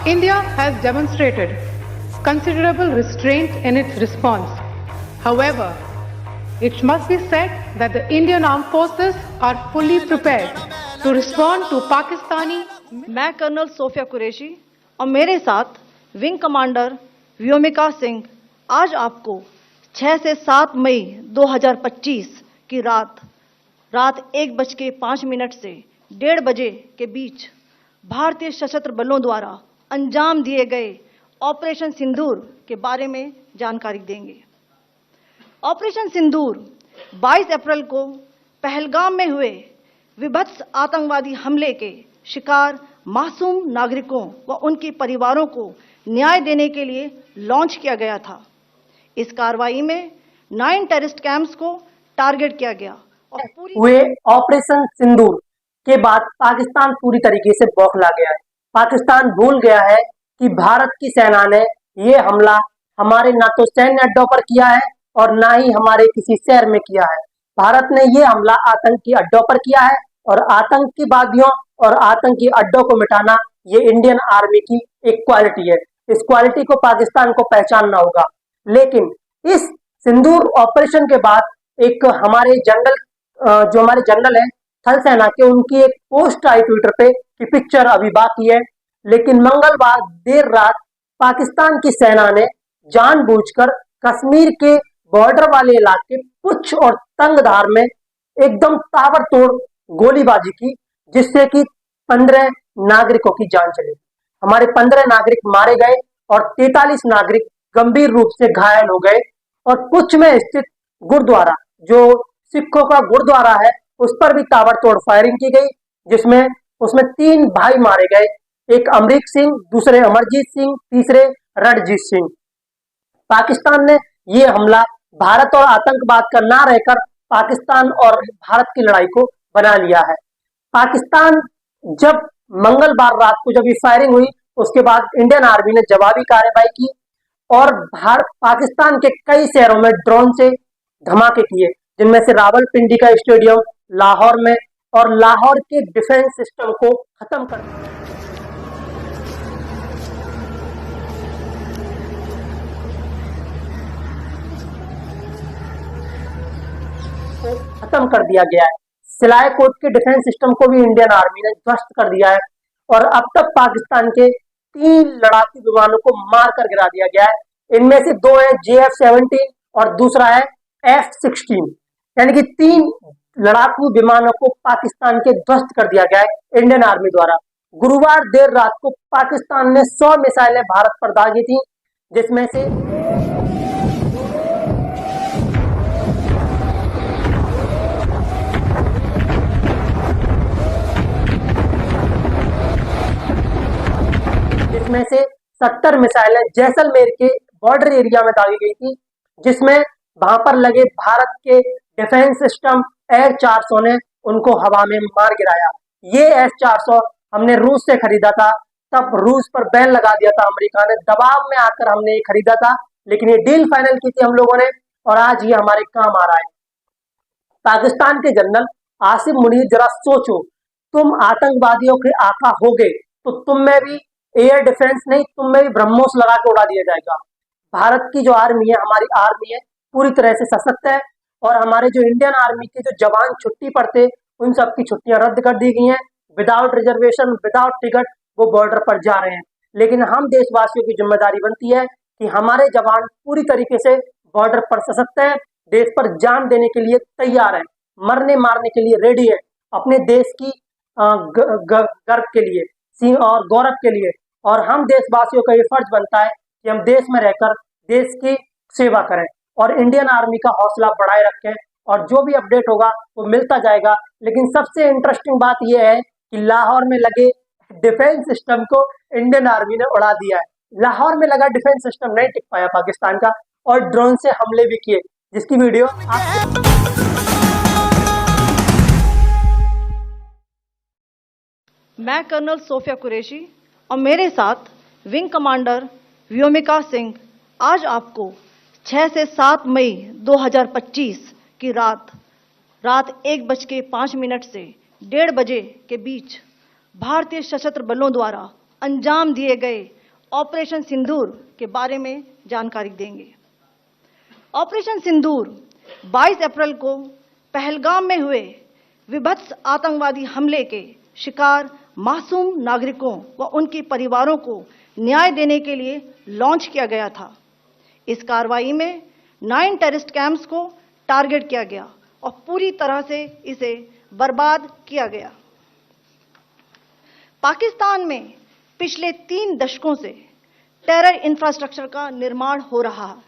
India has demonstrated considerable restraint in its response. However, it must be said that the Indian Armed Forces are fully prepared to respond to Pakistani. मैं colonel Sophia Qureshi और मेरे साथ wing commander Vyomika Singh आज आपको 6 से 7 मई 2025 की रात 1:05 से 1:30 बजे के बीच भारतीय सशस्त्र बलों द्वारा अंजाम दिए गए ऑपरेशन सिंदूर के बारे में जानकारी देंगे। ऑपरेशन सिंदूर 22 अप्रैल को पहलगाम में हुए विभत्स आतंकवादी हमले के शिकार मासूम नागरिकों व उनके परिवारों को न्याय देने के लिए लॉन्च किया गया था। इस कार्रवाई में 9 टेररिस्ट कैंप्स को टारगेट किया गया और हुए ऑपरेशन सिंदूर के बाद पाकिस्तान पूरी तरीके से बौखला गया है। पाकिस्तान भूल गया है कि भारत की सेना ने ये हमला हमारे ना तो सैन्य अड्डों पर किया है और ना ही हमारे किसी शहर में किया है। भारत ने ये हमला आतंकी अड्डों पर किया है और आतंकवादियों और आतंकी अड्डों को मिटाना ये इंडियन आर्मी की एक क्वालिटी है। इस क्वालिटी को पाकिस्तान को पहचानना होगा। लेकिन इस सिंदूर ऑपरेशन के बाद एक हमारे जनरल जो हमारे जनरल है थल सेना के, उनकी एक पोस्ट आई ट्विटर पे कि पिक्चर अभी बाकी है। लेकिन मंगलवार देर रात पाकिस्तान की सेना ने जानबूझकर कश्मीर के बॉर्डर वाले इलाके पुंछ और तंगधार में एकदम ताबड़तोड़ गोलीबाजी की, जिससे कि 15 नागरिकों की जान चली। हमारे 15 नागरिक मारे गए और 43 नागरिक गंभीर रूप से घायल हो गए। और पुंछ में स्थित गुरुद्वारा, जो सिखों का गुरुद्वारा है, उस पर भी ताबड़तोड़ फायरिंग की गई, जिसमें उसमें 3 भाई मारे गए, एक अमरीक सिंह, दूसरे अमरजीत सिंह, तीसरे रणजीत सिंह। पाकिस्तान ने ये हमला भारत और आतंकवाद का ना रहकर पाकिस्तान और भारत की लड़ाई को बना लिया है। पाकिस्तान जब मंगलवार रात को जब ये फायरिंग हुई, उसके बाद इंडियन आर्मी ने जवाबी कार्रवाई की और पाकिस्तान के कई शहरों में ड्रोन से धमाके किए, जिनमें से रावलपिंडी का स्टेडियम लाहौर में और लाहौर के डिफेंस सिस्टम को खत्म कर दिया गया है। सिलायकोट के डिफेंस सिस्टम को भी इंडियन आर्मी ने ध्वस्त कर दिया है और अब तक पाकिस्तान के 3 लड़ाकू विमानों को मार कर गिरा दिया गया है। इनमें से 2 है JF-17 और दूसरा है F-16, यानी कि 3 लड़ाकू विमानों को पाकिस्तान के ध्वस्त कर दिया गया है इंडियन आर्मी द्वारा। गुरुवार देर रात को पाकिस्तान ने 100 मिसाइलें भारत पर दागी थी, जिसमें से जिसमें से 70 मिसाइलें जैसलमेर के बॉर्डर एरिया में दागी गई थी, जिसमें वहां पर लगे भारत के डिफेंस सिस्टम S-400 ने उनको हवा में मार गिराया। ये S-400 हमने रूस से खरीदा था, तब रूस पर बैन लगा दिया था अमेरिका ने, दबाव में आकर हमने ये खरीदा था, लेकिन ये डील फाइनल की थी हम लोगों ने और आज ये हमारे काम आ रहा है। पाकिस्तान के जनरल आसिम मुनीर, जरा सोचो, तुम आतंकवादियों के आका हो गए तो तुम में भी एयर डिफेंस नहीं, तुम में भी ब्रह्मोस लगा के उड़ा दिया जाएगा। भारत की जो आर्मी है, हमारी आर्मी है, पूरी तरह से सशक्त है और हमारे जो इंडियन आर्मी के जो जवान छुट्टी पर थे, उन सबकी छुट्टियां रद्द कर दी गई हैं। विदाउट रिजर्वेशन, विदाउट टिकट वो बॉर्डर पर जा रहे हैं। लेकिन हम देशवासियों की जिम्मेदारी बनती है कि हमारे जवान पूरी तरीके से बॉर्डर पर सशक्त है, देश पर जान देने के लिए तैयार है, मरने मारने के लिए रेडी है, अपने देश की गर्व के लिए और गौरव के लिए। और हम देशवासियों का ये फर्ज बनता है कि हम देश में रहकर देश की सेवा करें और इंडियन आर्मी का हौसला बढ़ाए रखें और जो भी अपडेट होगा वो मिलता जाएगा। लेकिन सबसे इंटरेस्टिंग बात यह है कि लाहौर में लगे डिफेंस सिस्टम को इंडियन आर्मी ने उड़ा दिया है। लाहौर में लगा डिफेंस सिस्टम नहीं टिक पाया पाकिस्तान का और ड्रोन से हमले भी किए, जिसकी वीडियो मैं कर्नल सोफिया कुरैशी और मेरे साथ विंग कमांडर व्योमिका सिंह आज आपको 6 से 7 मई 2025 की रात 1:05 से 1:30 बजे के बीच भारतीय सशस्त्र बलों द्वारा अंजाम दिए गए ऑपरेशन सिंदूर के बारे में जानकारी देंगे। ऑपरेशन सिंदूर 22 अप्रैल को पहलगाम में हुए विभत्स आतंकवादी हमले के शिकार मासूम नागरिकों व उनके परिवारों को न्याय देने के लिए लॉन्च किया गया था। इस कार्रवाई में 9 टेररिस्ट कैंप्स को टारगेट किया गया और पूरी तरह से इसे बर्बाद किया गया। पाकिस्तान में पिछले 3 दशकों से टेरर इंफ्रास्ट्रक्चर का निर्माण हो रहा है।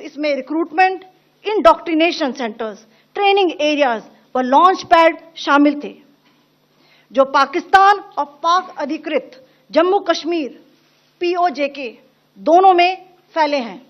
इसमें recruitment, indoctrination centres, training areas व लॉन्च पैड शामिल थे, जो पाकिस्तान और पाक अधिकृत जम्मू कश्मीर POJK दोनों में फैले हैं।